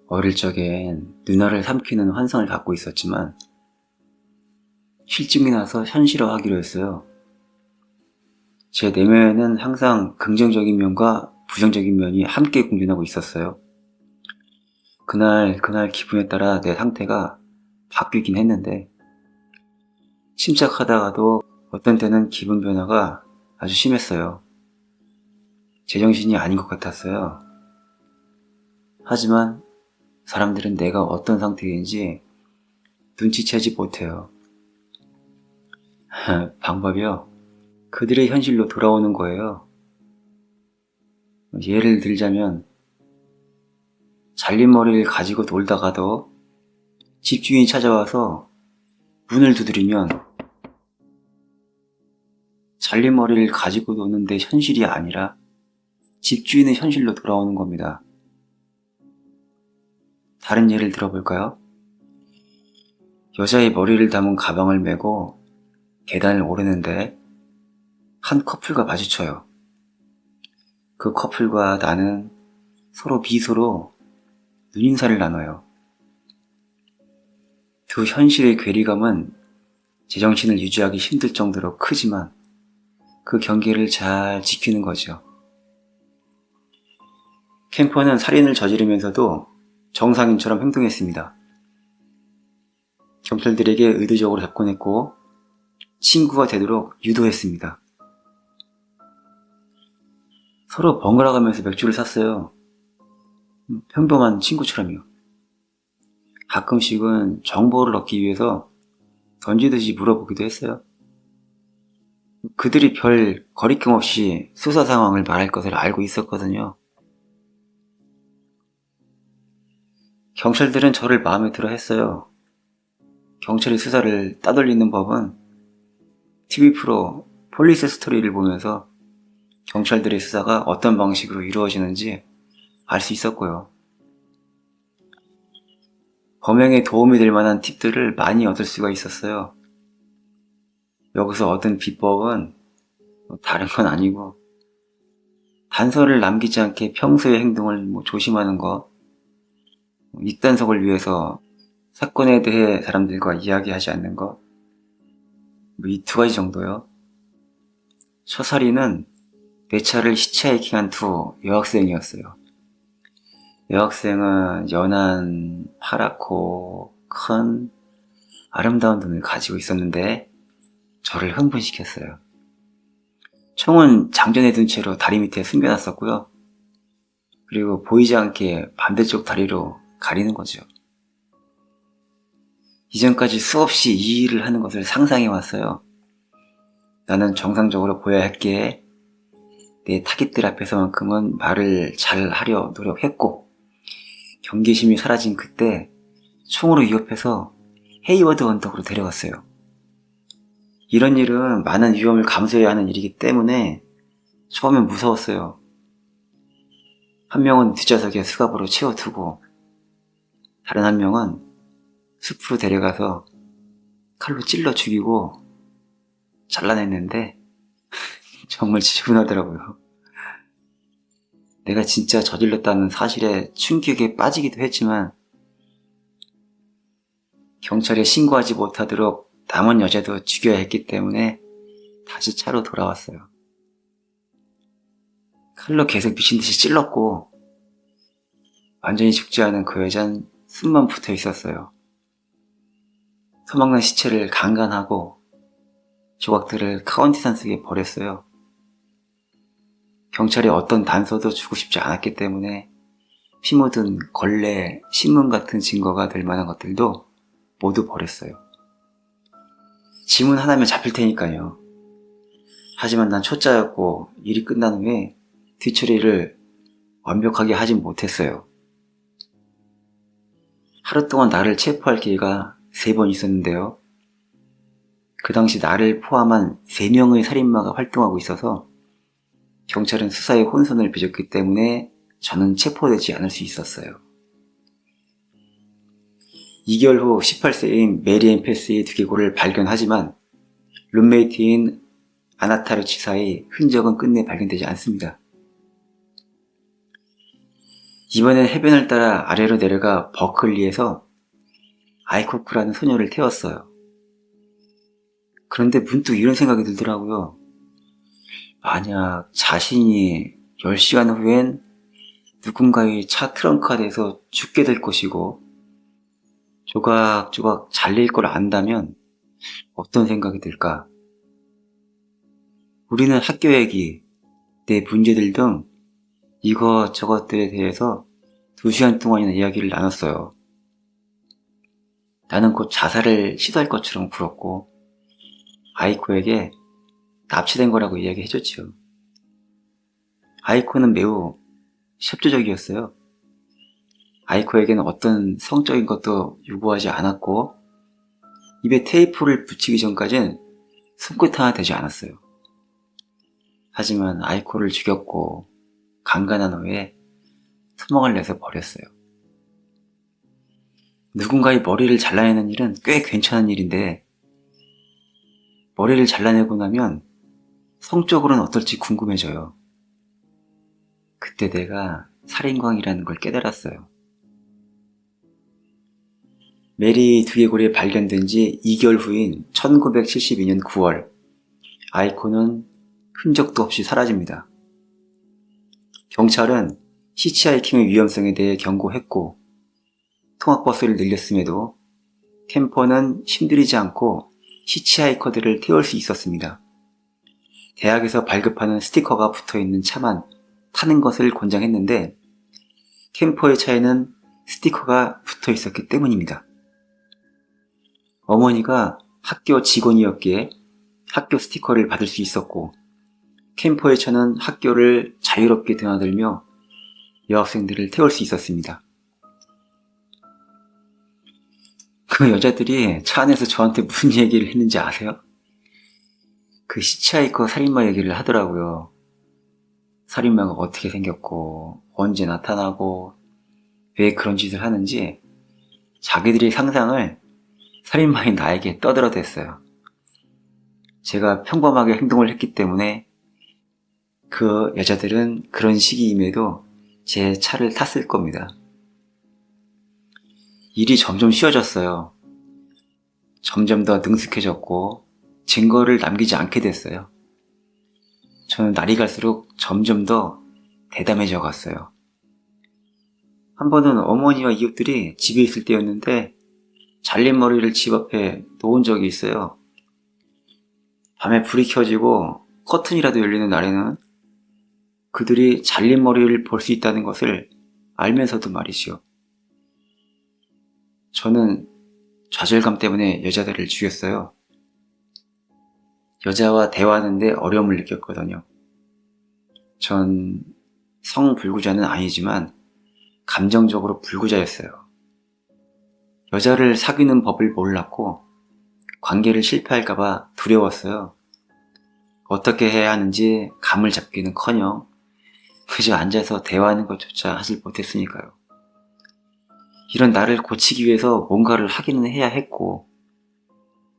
어릴 적엔 누나를 삼키는 환상을 갖고 있었지만 실증이 나서 현실화하기로 했어요. 제 내면에는 항상 긍정적인 면과 부정적인 면이 함께 공존하고 있었어요. 그날 기분에 따라 내 상태가 바뀌긴 했는데 침착하다가도 어떤 때는 기분 변화가 아주 심했어요. 제정신이 아닌 것 같았어요. 하지만 사람들은 내가 어떤 상태인지 눈치채지 못해요. 방법이요. 그들의 현실로 돌아오는 거예요. 예를 들자면 잘린 머리를 가지고 놀다가도 집주인이 찾아와서 문을 두드리면 잘린 머리를 가지고 노는데 현실이 아니라 집주인의 현실로 돌아오는 겁니다. 다른 예를 들어볼까요? 여자의 머리를 담은 가방을 메고 계단을 오르는데 한 커플과 마주쳐요. 그 커플과 나는 서로 미소로 눈인사를 나눠요. 두 현실의 괴리감은 제정신을 유지하기 힘들 정도로 크지만 그 경계를 잘 지키는 거죠. 캠퍼는 살인을 저지르면서도 정상인처럼 행동했습니다. 경찰들에게 의도적으로 접근했고 친구가 되도록 유도했습니다. 서로 번갈아가면서 맥주를 샀어요. 평범한 친구처럼요. 가끔씩은 정보를 얻기 위해서 던지듯이 물어보기도 했어요. 그들이 별 거리낌 없이 수사 상황을 말할 것을 알고 있었거든요. 경찰들은 저를 마음에 들어 했어요. 경찰의 수사를 따돌리는 법은 TV 프로 폴리스 스토리를 보면서 경찰들의 수사가 어떤 방식으로 이루어지는지 알 수 있었고요. 범행에 도움이 될 만한 팁들을 많이 얻을 수가 있었어요. 여기서 얻은 비법은 다른 건 아니고 단서를 남기지 않게 평소의 행동을 조심하는 것, 입단속을 위해서 사건에 대해 사람들과 이야기하지 않는 것, 이 두 가지 정도요. 첫 살인은 내 차를 히치하이킹한 두 여학생이었어요. 여학생은 연한, 파랗고 큰 아름다운 눈을 가지고 있었는데 저를 흥분시켰어요. 총은 장전해 둔 채로 다리 밑에 숨겨놨었고요. 그리고 보이지 않게 반대쪽 다리로 가리는 거죠. 이전까지 수없이 이 일을 하는 것을 상상해 왔어요. 나는 정상적으로 보여야 했기에 내 타깃들 앞에서만큼은 말을 잘 하려 노력했고 경계심이 사라진 그때 총으로 위협해서 헤이워드 언덕으로 데려갔어요. 이런 일은 많은 위험을 감수해야 하는 일이기 때문에 처음엔 무서웠어요. 한 명은 뒷좌석에 수갑으로 채워두고 다른 한 명은 숲으로 데려가서 칼로 찔러 죽이고 잘라냈는데 정말 지저분하더라고요. 내가 진짜 저질렀다는 사실에 충격에 빠지기도 했지만 경찰에 신고하지 못하도록 남은 여자도 죽여야 했기 때문에 다시 차로 돌아왔어요. 칼로 계속 미친듯이 찔렀고 완전히 죽지 않은 그 여잔 숨만 붙어 있었어요. 소망난 시체를 강간하고 조각들을 카운티 산속에 버렸어요. 경찰이 어떤 단서도 주고 싶지 않았기 때문에 피 묻은 걸레, 신문 같은 증거가 될 만한 것들도 모두 버렸어요. 지문 하나면 잡힐 테니까요. 하지만 난 초짜였고 일이 끝난 후에 뒤처리를 완벽하게 하진 못했어요. 하루 동안 나를 체포할 기회가 3번 있었는데요. 그 당시 나를 포함한 3명의 살인마가 활동하고 있어서 경찰은 수사에 혼선을 빚었기 때문에 저는 체포되지 않을 수 있었어요. 2개월 후 18세인 메리앤 패스의 두개골을 발견하지만 룸메이트인 아나타르 치사의 흔적은 끝내 발견되지 않습니다. 이번엔 해변을 따라 아래로 내려가 버클리에서 아이코크라는 소녀를 태웠어요. 그런데 문득 이런 생각이 들더라고요. 만약 자신이 10시간 후엔 누군가의 차 트렁크 안에서 죽게 될 것이고 조각조각 잘릴 걸 안다면 어떤 생각이 들까? 우리는 학교 얘기, 내 문제들 등 이것저것들에 대해서 2시간 동안이나 이야기를 나눴어요. 나는 곧 자살을 시도할 것처럼 굴었고 아이코에게 납치된 거라고 이야기해줬죠. 아이코는 매우 협조적이었어요. 아이코에게는 어떤 성적인 것도 요구하지 않았고 입에 테이프를 붙이기 전까진 손끝 하나 대지 않았어요. 하지만 아이코를 죽였고 강간한 후에 소망을 내서 버렸어요. 누군가의 머리를 잘라내는 일은 꽤 괜찮은 일인데 머리를 잘라내고 나면 성적으로는 어떨지 궁금해져요. 그때 내가 살인광이라는 걸 깨달았어요. 메리 두개골이 발견된 지 2개월 후인 1972년 9월, 아이코는 흔적도 없이 사라집니다. 경찰은 히치하이킹의 위험성에 대해 경고했고 통학버스를 늘렸음에도 캠퍼는 힘들이지 않고 히치하이커들을 태울 수 있었습니다. 대학에서 발급하는 스티커가 붙어있는 차만 타는 것을 권장했는데 캠퍼의 차에는 스티커가 붙어 있었기 때문입니다. 어머니가 학교 직원이었기에 학교 스티커를 받을 수 있었고 캠퍼의 차는 학교를 자유롭게 드나들며 여학생들을 태울 수 있었습니다. 그 여자들이 차 안에서 저한테 무슨 얘기를 했는지 아세요? 그 히치하이커 살인마 얘기를 하더라고요. 살인마가 어떻게 생겼고 언제 나타나고 왜 그런 짓을 하는지 자기들의 상상을 살인마인 나에게 떠들어댔어요. 제가 평범하게 행동을 했기 때문에 그 여자들은 그런 시기임에도 제 차를 탔을 겁니다. 일이 점점 쉬워졌어요. 점점 더 능숙해졌고 증거를 남기지 않게 됐어요. 저는 날이 갈수록 점점 더 대담해져 갔어요. 한 번은 어머니와 이웃들이 집에 있을 때였는데 잘린 머리를 집 앞에 놓은 적이 있어요. 밤에 불이 켜지고 커튼이라도 열리는 날에는 그들이 잘린 머리를 볼 수 있다는 것을 알면서도 말이지요. 저는 좌절감 때문에 여자들을 죽였어요. 여자와 대화하는데 어려움을 느꼈거든요. 전 성불구자는 아니지만 감정적으로 불구자였어요. 여자를 사귀는 법을 몰랐고 관계를 실패할까봐 두려웠어요. 어떻게 해야 하는지 감을 잡기는커녕 그저 앉아서 대화하는 것조차 하질 못했으니까요. 이런 나를 고치기 위해서 뭔가를 하기는 해야 했고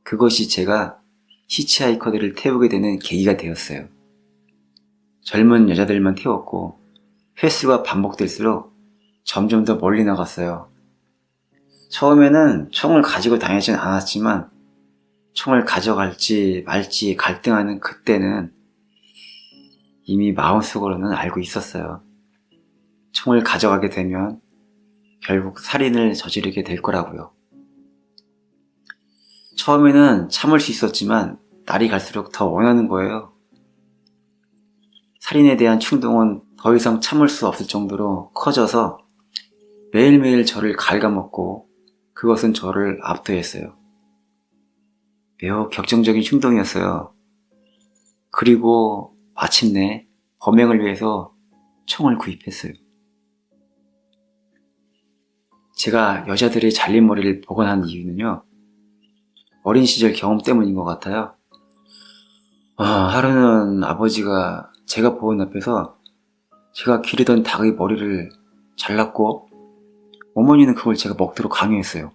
그것이 제가 히치하이커들을 태우게 되는 계기가 되었어요. 젊은 여자들만 태웠고 횟수가 반복될수록 점점 더 멀리 나갔어요. 처음에는 총을 가지고 다니진 않았지만 총을 가져갈지 말지 갈등하는 그때는 이미 마음속으로는 알고 있었어요. 총을 가져가게 되면 결국 살인을 저지르게 될 거라고요. 처음에는 참을 수 있었지만 날이 갈수록 더 원하는 거예요. 살인에 대한 충동은 더 이상 참을 수 없을 정도로 커져서 매일매일 저를 갉아먹고 그것은 저를 압도했어요. 매우 격정적인 충동이었어요. 그리고 마침내 범행을 위해서 총을 구입했어요. 제가 여자들의 잘린 머리를 복원한 이유는요. 어린 시절 경험 때문인 것 같아요. 하루는 아버지가 제가 보는 앞에서 제가 기르던 닭의 머리를 잘랐고 어머니는 그걸 제가 먹도록 강요했어요.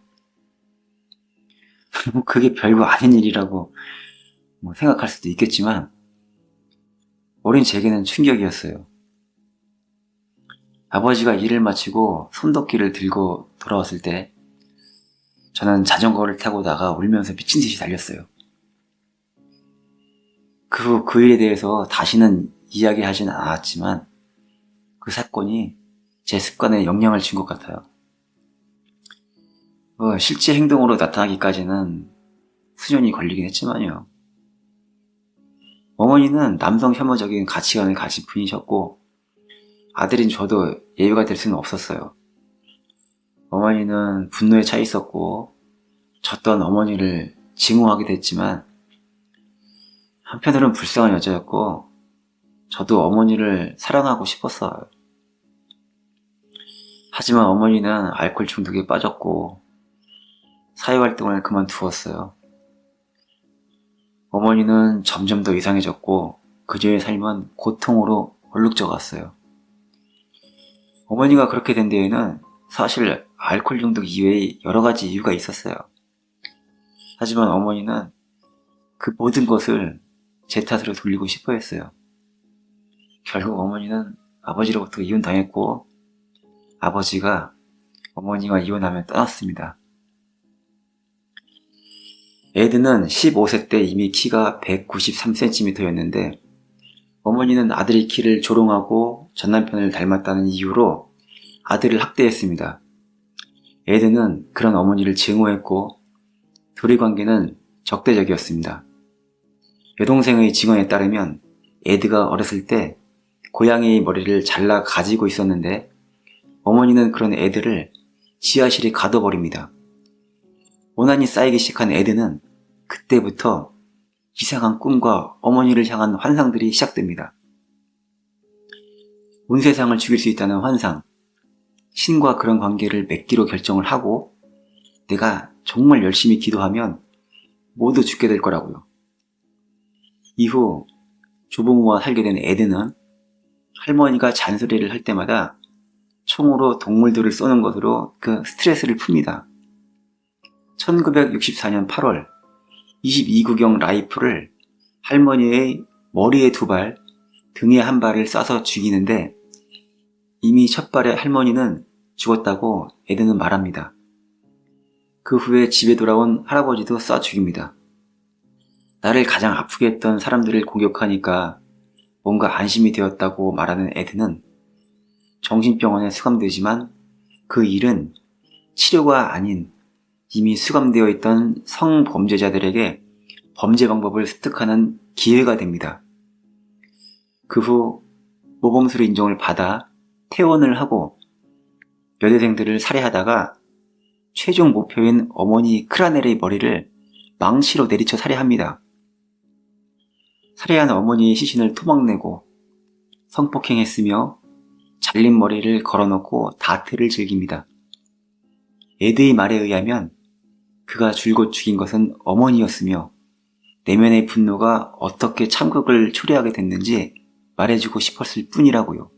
그게 별거 아닌 일이라고 생각할 수도 있겠지만 어린 제게는 충격이었어요. 아버지가 일을 마치고 손도끼를 들고 돌아왔을 때 저는 자전거를 타고 나가 울면서 미친 듯이 달렸어요. 그 후 그 일에 대해서 다시는 이야기하진 않았지만 그 사건이 제 습관에 영향을 준 것 같아요. 실제 행동으로 나타나기까지는 수년이 걸리긴 했지만요. 어머니는 남성 혐오적인 가치관을 가진 분이셨고 아들인 저도 예외가 될 수는 없었어요. 어머니는 분노에 차 있었고 졌던 어머니를 증오하게 됐지만 한편으로는 불쌍한 여자였고 저도 어머니를 사랑하고 싶었어요. 하지만 어머니는 알코올 중독에 빠졌고 사회활동을 그만두었어요. 어머니는 점점 더 이상해졌고 그저의 삶은 고통으로 얼룩져갔어요. 어머니가 그렇게 된 데에는 사실 알코올 중독 이외에 여러 가지 이유가 있었어요. 하지만 어머니는 그 모든 것을 제 탓으로 돌리고 싶어 했어요. 결국 어머니는 아버지로부터 이혼당했고 아버지가 어머니와 이혼하며 떠났습니다. 에드는 15세 때 이미 키가 193cm였는데 어머니는 아들의 키를 조롱하고 전남편을 닮았다는 이유로 아들을 학대했습니다. 에드는 그런 어머니를 증오했고 둘의 관계는 적대적이었습니다. 여동생의 증언에 따르면 에드가 어렸을 때 고양이의 머리를 잘라 가지고 있었는데 어머니는 그런 에드를 지하실에 가둬버립니다. 원한이 쌓이기 시작한 에드는 그때부터 이상한 꿈과 어머니를 향한 환상들이 시작됩니다. 온 세상을 죽일 수 있다는 환상, 신과 그런 관계를 맺기로 결정을 하고 내가 정말 열심히 기도하면 모두 죽게 될 거라고요. 이후 조부모와 살게 된 에드는 할머니가 잔소리를 할 때마다 총으로 동물들을 쏘는 것으로 그 스트레스를 풉니다. 1964년 8월 22구경 라이플을 할머니의 머리에 2발, 등에 1발을 쏴서 죽이는데 이미 첫 발에 할머니는 죽었다고 에드는 말합니다. 그 후에 집에 돌아온 할아버지도 쏴 죽입니다. 나를 가장 아프게 했던 사람들을 공격하니까 뭔가 안심이 되었다고 말하는 에드는 정신병원에 수감되지만 그 일은 치료가 아닌 이미 수감되어 있던 성범죄자들에게 범죄 방법을 습득하는 기회가 됩니다. 그 후 모범수로 인정을 받아 퇴원을 하고 여대생들을 살해하다가 최종 목표인 어머니 크라넬의 머리를 망치로 내리쳐 살해합니다. 살해한 어머니의 시신을 토막내고 성폭행했으며 잘린 머리를 걸어놓고 다트를 즐깁니다. 에드의 말에 의하면 그가 줄곧 죽인 것은 어머니였으며 내면의 분노가 어떻게 참극을 초래하게 됐는지 말해주고 싶었을 뿐이라고요.